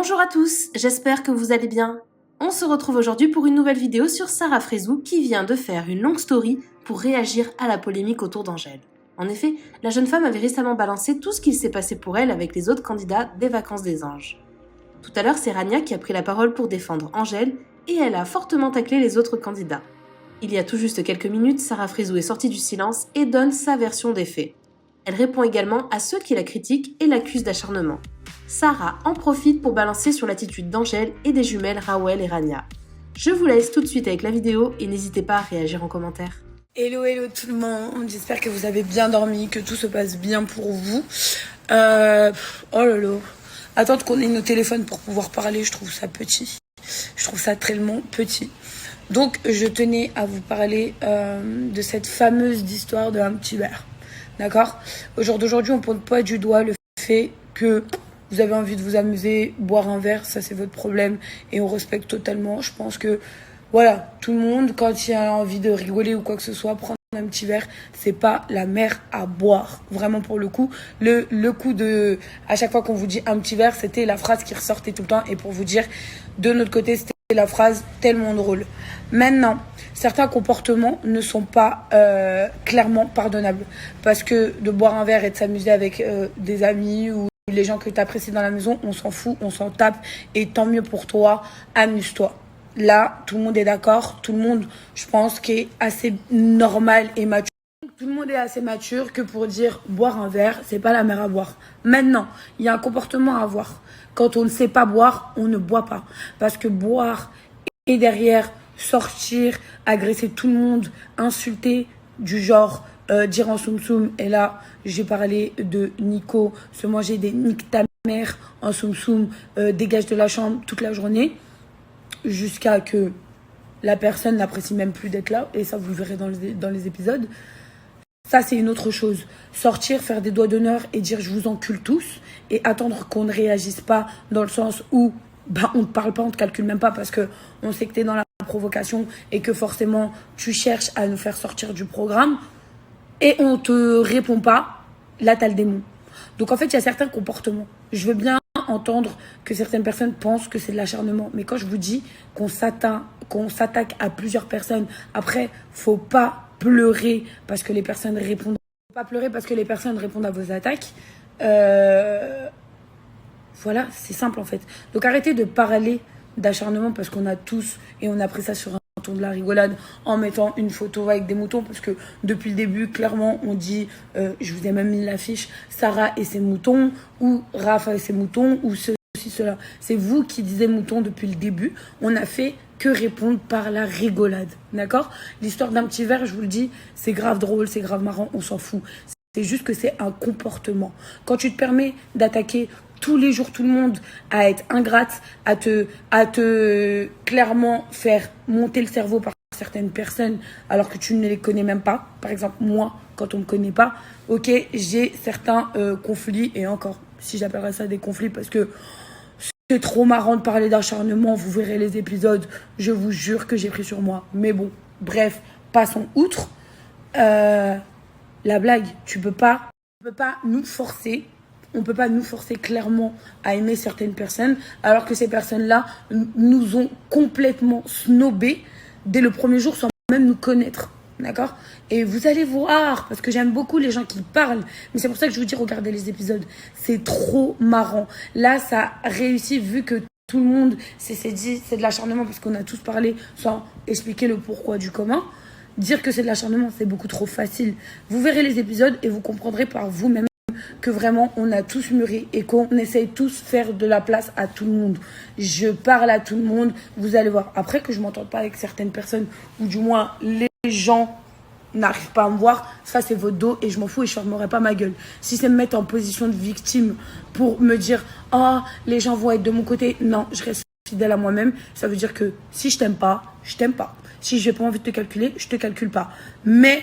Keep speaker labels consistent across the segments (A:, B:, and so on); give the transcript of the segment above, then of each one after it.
A: Bonjour à tous, j'espère que vous allez bien. On se retrouve aujourd'hui pour une nouvelle vidéo sur Sarah Frézou qui vient de faire une longue story pour réagir à la polémique autour d'Angèle. En effet, la jeune femme avait récemment balancé tout ce qu'il s'est passé pour elle avec les autres candidats des Vacances des Anges. Tout à l'heure, c'est Rania qui a pris la parole pour défendre Angèle et elle a fortement taclé les autres candidats. Il y a tout juste quelques minutes, Sarah Frézou est sortie du silence et donne sa version des faits. Elle répond également à ceux qui la critiquent et l'accusent d'acharnement. Sarah en profite pour balancer sur l'attitude d'Angèle et des jumelles Rawel et Rania. Je vous laisse tout de suite avec la vidéo et n'hésitez pas à réagir en commentaire.
B: Hello tout le monde, j'espère que vous avez bien dormi, que tout se passe bien pour vous. Oh là là, attendre qu'on ait nos téléphones pour pouvoir parler, je trouve ça petit. Je trouve ça tellement petit. Donc je tenais à vous parler de cette fameuse histoire de un petit verre. D'accord ? Au jour d'aujourd'hui, on ne pointe pas du doigt le fait que vous avez envie de vous amuser, boire un verre, ça c'est votre problème et on respecte totalement. Je pense que voilà, tout le monde, quand il a envie de rigoler ou quoi que ce soit, prendre un petit verre, c'est pas la mer à boire. Vraiment pour le coup, le coup de, à chaque fois qu'on vous dit un petit verre, c'était la phrase qui ressortait tout le temps. Et pour vous dire, de notre côté, c'était la phrase tellement drôle. Maintenant, certains comportements ne sont pas clairement pardonnables. Parce que de boire un verre et de s'amuser avec des amis ou les gens que tu apprécies dans la maison, on s'en fout, on s'en tape. Et tant mieux pour toi, amuse-toi. Là, tout le monde est d'accord. Tout le monde, je pense, qui est assez normal et mature. Tout le monde est assez mature que pour dire boire un verre, c'est pas la mer à boire. Maintenant, il y a un comportement à avoir. Quand on ne sait pas boire, on ne boit pas. Parce que boire et derrière sortir, agresser tout le monde, insulter du genre dire en soum soum. Et là, j'ai parlé de Nico, se manger des nique ta mère en soum soum, dégage de la chambre toute la journée. Jusqu'à que la personne n'apprécie même plus d'être là. Et ça, vous le verrez dans les épisodes. Ça, c'est une autre chose. Sortir, faire des doigts d'honneur et dire « je vous encule tous » et attendre qu'on ne réagisse pas dans le sens où on ne parle pas, on ne te calcule même pas parce qu'on sait que tu es dans la provocation et que forcément, tu cherches à nous faire sortir du programme et on ne te répond pas. Là, tu as le démon. Donc, en fait, il y a certains comportements. Je veux bien entendre que certaines personnes pensent que c'est de l'acharnement. Mais quand je vous dis qu'on s'attaque à plusieurs personnes, après, faut pas pleurer parce que les personnes répondent. Faut pas pleurer parce que les personnes répondent à vos attaques. Voilà, c'est simple en fait. Donc arrêtez de parler d'acharnement parce qu'on a tous, et on a pris ça sur un ton de la rigolade en mettant une photo avec des moutons parce que depuis le début clairement on dit je vous ai même mis l'affiche Sarah et ses moutons ou Rafa et ses moutons ou ceci cela, c'est vous qui disiez moutons depuis le début. On a fait que répondre par la rigolade, d'accord? L'histoire d'un petit verre, je vous le dis, c'est grave drôle, c'est grave marrant, on s'en fout. C'est juste que c'est un comportement. Quand tu te permets d'attaquer tous les jours tout le monde, à être ingrate, à te clairement faire monter le cerveau par certaines personnes alors que tu ne les connais même pas. Par exemple, moi, quand on ne me connaît pas, ok, j'ai certains conflits, et encore, si j'appellerais ça des conflits, parce que c'est trop marrant de parler d'acharnement, vous verrez les épisodes, je vous jure que j'ai pris sur moi. Mais bon, bref, passons outre. La blague, tu peux pas nous forcer. On ne peut pas nous forcer clairement à aimer certaines personnes, alors que ces personnes-là nous ont complètement snobés dès le premier jour sans même nous connaître. D'accord ? Et vous allez voir, parce que j'aime beaucoup les gens qui parlent, mais c'est pour ça que je vous dis, regardez les épisodes. C'est trop marrant. Là, ça réussit vu que tout le monde s'est dit c'est de l'acharnement parce qu'on a tous parlé sans expliquer le pourquoi du comment. Dire que c'est de l'acharnement, c'est beaucoup trop facile. Vous verrez les épisodes et vous comprendrez par vous-même que vraiment on a tous mûri et qu'on essaye tous faire de la place à tout le monde. Je parle à tout le monde, vous allez voir. Après que je m'entende pas avec certaines personnes, ou du moins les gens n'arrivent pas à me voir, ça c'est votre dos et je m'en fous et je fermerai pas ma gueule. Si c'est me mettre en position de victime pour me dire « Oh, les gens vont être de mon côté », non, je reste fidèle à moi-même. Ça veut dire que si je t'aime pas, je t'aime pas. Si j'ai pas envie de te calculer, je te calcule pas. Mais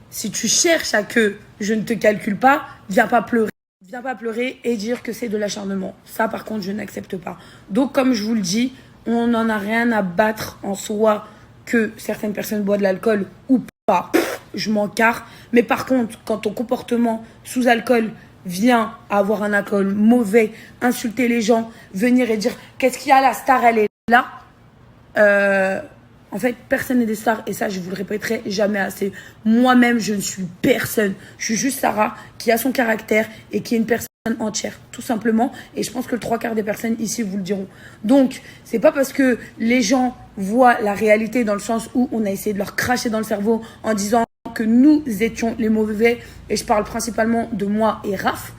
B: si tu cherches à que je ne te calcule pas, viens pas pleurer. Viens pas pleurer et dire que c'est de l'acharnement. Ça, par contre, je n'accepte pas. Donc, comme je vous le dis, on n'en a rien à battre en soi que certaines personnes boivent de l'alcool ou pas. Je m'en carre. Mais par contre, quand ton comportement sous alcool vient avoir un alcool mauvais, insulter les gens, venir et dire qu'est-ce qu'il y a, la star elle est là, en fait personne n'est des stars et ça je vous le répéterai jamais assez. Moi-même je ne suis personne, je suis juste Sarah qui a son caractère et qui est une personne entière tout simplement, et je pense que le 3/4 des personnes ici vous le diront. Donc c'est pas parce que les gens voient la réalité dans le sens où on a essayé de leur cracher dans le cerveau en disant que nous étions les mauvais, et je parle principalement de moi et Raph,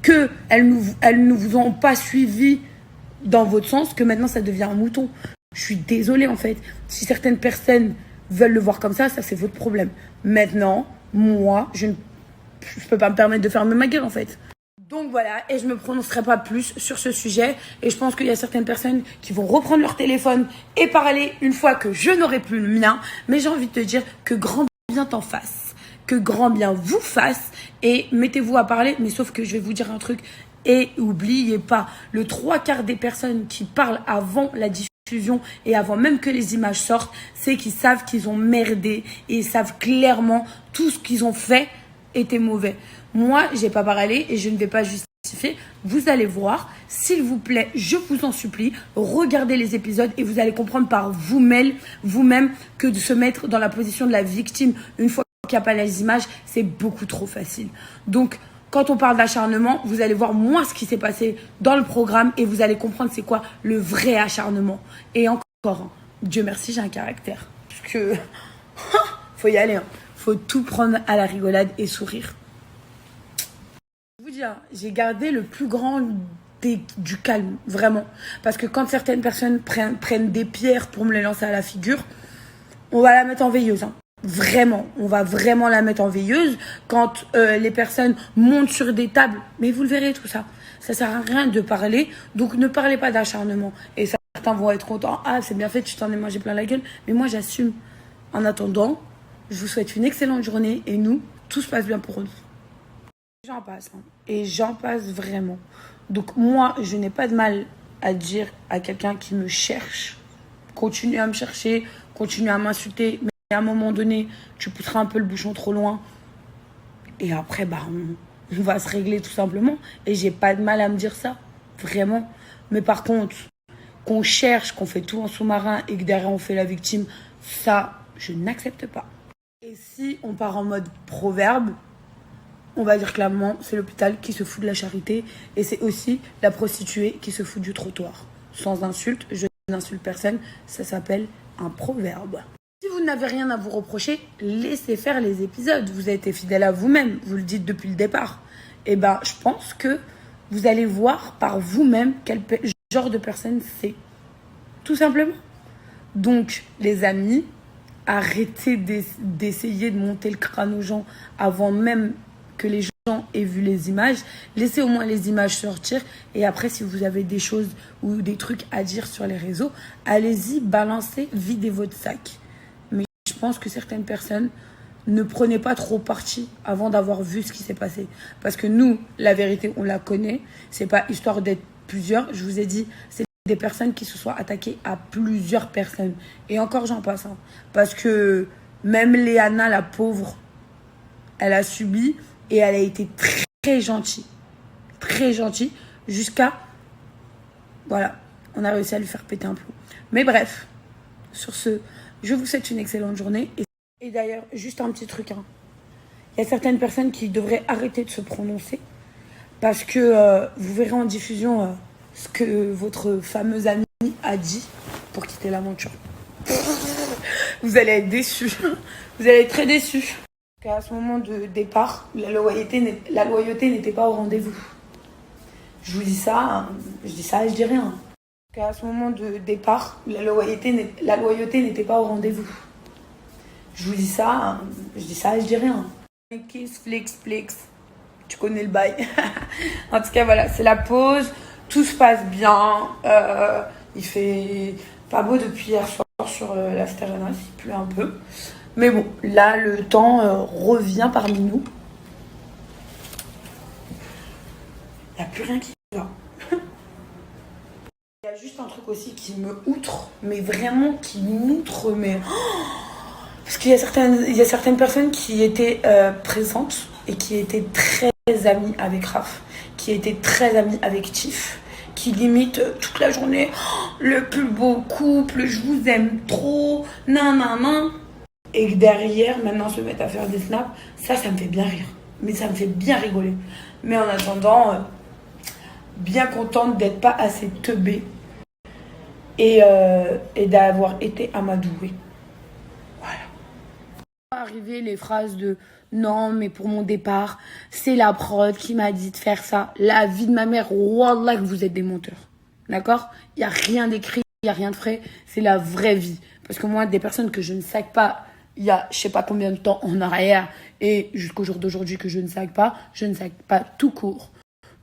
B: qu'elles ne vous ont pas suivi dans votre sens, que maintenant ça devient un mouton. Je suis désolée en fait. Si certaines personnes veulent le voir comme ça c'est votre problème. Maintenant, moi, je peux pas me permettre de fermer ma gueule en fait. Donc voilà, et je me prononcerai pas plus sur ce sujet. Et je pense qu'il y a certaines personnes qui vont reprendre leur téléphone et parler une fois que je n'aurai plus le mien. Mais j'ai envie de te dire que grand bien t'en fasse, que grand bien vous fasse, et mettez-vous à parler. Mais sauf que je vais vous dire un truc, et oubliez pas, le 3/4 des personnes qui parlent avant la diffusion et avant même que les images sortent, c'est qu'ils savent qu'ils ont merdé et ils savent clairement tout ce qu'ils ont fait était mauvais. Moi, j'ai pas parlé et je ne vais pas justifier. Vous allez voir, s'il vous plaît, je vous en supplie, regardez les épisodes et vous allez comprendre par vous-même que de se mettre dans la position de la victime une fois qu'il n'y a pas les images, c'est beaucoup trop facile. Donc, quand on parle d'acharnement, vous allez voir moi ce qui s'est passé dans le programme et vous allez comprendre c'est quoi le vrai acharnement. Et encore, Dieu merci, j'ai un caractère. Parce que, faut y aller, hein. Faut tout prendre à la rigolade et sourire. Je vous dis, j'ai gardé le plus grand du calme, vraiment. Parce que quand certaines personnes prennent des pierres pour me les lancer à la figure, on va la mettre en veilleuse. Hein. Vraiment, on va vraiment la mettre en veilleuse. Quand les personnes montent sur des tables, mais vous le verrez tout ça. Ça sert à rien de parler, donc ne parlez pas d'acharnement. Et certains vont être contents. Ah, c'est bien fait, tu t'en es mangé plein la gueule. Mais moi, j'assume. En attendant, je vous souhaite une excellente journée et nous, tout se passe bien pour nous. J'en passe, hein. Et j'en passe vraiment. Donc moi, je n'ai pas de mal à dire à quelqu'un qui me cherche, continue à me chercher, continue à m'insulter, mais à un moment donné, tu pousseras un peu le bouchon trop loin. Et après, on va se régler tout simplement. Et j'ai pas de mal à me dire ça, vraiment. Mais par contre, qu'on cherche, qu'on fait tout en sous-marin et que derrière on fait la victime, ça, je n'accepte pas. Et si on part en mode proverbe, on va dire clairement, c'est l'hôpital qui se fout de la charité et c'est aussi la prostituée qui se fout du trottoir. Sans insulte, je n'insulte personne, ça s'appelle un proverbe. Si vous n'avez rien à vous reprocher, laissez faire les épisodes. Vous avez été fidèle à vous-même, vous le dites depuis le départ. Et je pense que vous allez voir par vous-même quel genre de personne c'est. Tout simplement. Donc, les amis, arrêtez d'essayer de monter le crâne aux gens avant même que les gens aient vu les images. Laissez au moins les images sortir. Et après, si vous avez des choses ou des trucs à dire sur les réseaux, allez-y, balancez, videz votre sac. Mais je pense que certaines personnes ne prenez pas trop parti avant d'avoir vu ce qui s'est passé. Parce que nous, la vérité, on la connaît. C'est pas histoire d'être plusieurs. Je vous ai dit, c'est des personnes qui se sont attaquées à plusieurs personnes. Et encore, j'en passe. Hein. Parce que même Léana, la pauvre, elle a subi et elle a été très, très gentille. Très gentille. Jusqu'à... Voilà. On a réussi à lui faire péter un plomb. Mais bref, sur ce, je vous souhaite une excellente journée. Et d'ailleurs, juste un petit truc. Hein. Il y a certaines personnes qui devraient arrêter de se prononcer. Parce que vous verrez en diffusion... ce que votre fameuse amie a dit pour quitter l'aventure. Vous allez être déçus. Vous allez être très déçus. À ce moment de départ, la loyauté n'était pas au rendez-vous. Je vous dis ça, hein. Je dis ça et je dis rien. À ce moment de départ, la loyauté n'était pas au rendez-vous. Je vous dis ça, hein. Je dis ça et je dis rien. Kiss, flex. Tu connais le bail. En tout cas, voilà, c'est la pause. Tout se passe bien. Il fait pas beau depuis hier soir sur la Stérénas. Il pleut un peu. Mais bon, là, le temps revient parmi nous. Il n'y a plus rien qui va. Il y a juste un truc aussi qui me outre. Mais vraiment, qui m'outre. Mais... parce qu'il y a certaines personnes qui étaient présentes et qui étaient très ami avec Raph, qui était très ami avec Tiff, qui limite toute la journée, oh, le plus beau couple, je vous aime trop, nan nan nan. Et que derrière, maintenant, se mettent à faire des snaps, ça me fait bien rire. Mais ça me fait bien rigoler. Mais en attendant, bien contente d'être pas assez teubée et d'avoir été amadouée. Voilà. Arriver les phrases de non, mais pour mon départ, c'est la prod qui m'a dit de faire ça. La vie de ma mère, wallah que vous êtes des menteurs. D'accord? Il n'y a rien d'écrit, il n'y a rien de frais. C'est la vraie vie. Parce que moi, des personnes que je ne sac pas il y a je sais pas combien de temps en arrière et jusqu'au jour d'aujourd'hui que je ne sac pas tout court.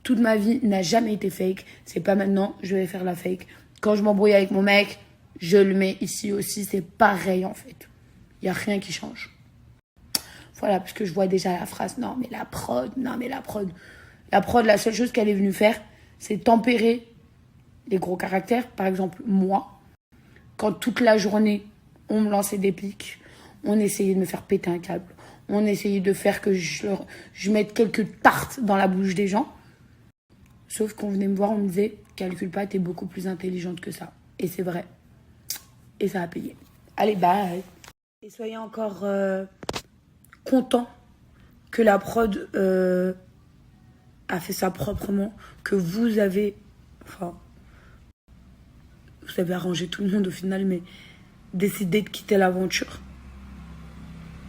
B: Toute ma vie n'a jamais été fake. C'est pas maintenant, je vais faire la fake. Quand je m'embrouille avec mon mec, je le mets ici aussi. C'est pareil en fait. Il n'y a rien qui change. Voilà, parce que je vois déjà la phrase, non mais la prod. La prod, la seule chose qu'elle est venue faire, c'est tempérer les gros caractères. Par exemple, moi, quand toute la journée, on me lançait des pics, on essayait de me faire péter un câble, on essayait de faire que je mette quelques tartes dans la bouche des gens. Sauf qu'on venait me voir, on me disait, calcule pas, t'es beaucoup plus intelligente que ça. Et c'est vrai. Et ça a payé. Allez, bye. Et soyez encore contents que la prod a fait ça proprement, que vous avez arrangé tout le monde au final, mais décidé de quitter l'aventure.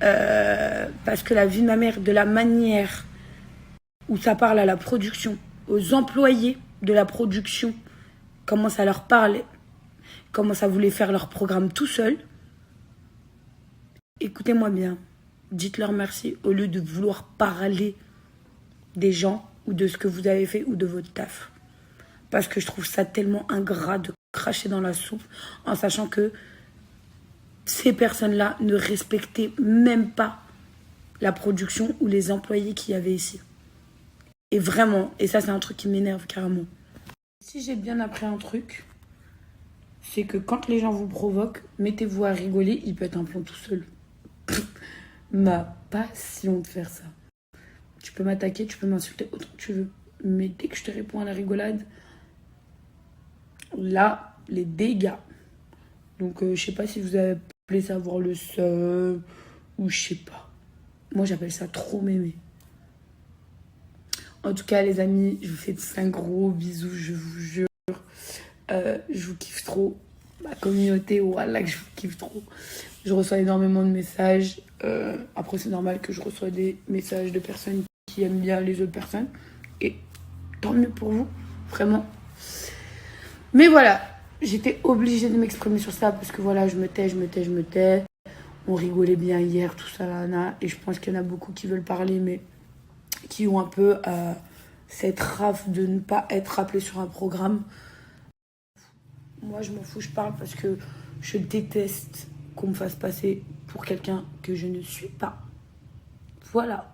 B: Parce que la vie de ma mère, de la manière où ça parle à la production, aux employés de la production, comment ça leur parlait, comment ça voulait faire leur programme tout seul. Écoutez-moi bien, dites-leur merci au lieu de vouloir parler des gens ou de ce que vous avez fait ou de votre taf. Parce que je trouve ça tellement ingrat de cracher dans la soupe en sachant que ces personnes-là ne respectaient même pas la production ou les employés qu'il y avait ici. Et vraiment, et ça c'est un truc qui m'énerve carrément. Si j'ai bien appris un truc, c'est que quand les gens vous provoquent, mettez-vous à rigoler, il peut être un plan tout seul. Ma passion de faire ça. Tu peux m'attaquer, tu peux m'insulter autant que tu veux. Mais dès que je te réponds à la rigolade, là, les dégâts. Donc je sais pas si vous avez appelé ça voir le seul ou je sais pas. Moi j'appelle ça trop m'aimer. En tout cas les amis, je vous fais un gros bisou, je vous jure. Je vous kiffe trop. Ma communauté, voilà que je vous kiffe trop. Je reçois énormément de messages. Après c'est normal que je reçois des messages de personnes qui aiment bien les autres personnes. Et tant mieux pour vous, vraiment. Mais voilà, j'étais obligée de m'exprimer sur ça parce que voilà, je me tais. On rigolait bien hier, tout ça, là. Et je pense qu'il y en a beaucoup qui veulent parler, mais qui ont un peu cette rafle de ne pas être rappelés sur un programme. Moi, je m'en fous, je parle parce que je déteste qu'on me fasse passer pour quelqu'un que je ne suis pas. Voilà.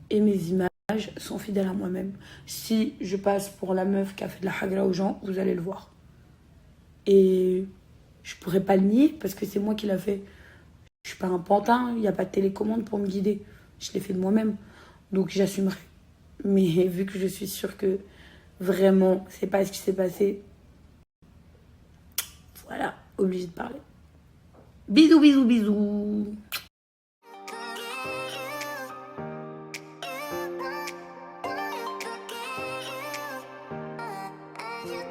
B: Et mes images sont fidèles à moi-même. Si je passe pour la meuf qui a fait de la hagra aux gens, vous allez le voir. Et je pourrais pas le nier parce que c'est moi qui l'a fait. Je suis pas un pantin, il n'y a pas de télécommande pour me guider. Je l'ai fait de moi-même. Donc j'assumerai. Mais vu que je suis sûre que vraiment c'est pas ce qui s'est passé, voilà, obligée de parler. Bisous, bisous, bisous.
C: You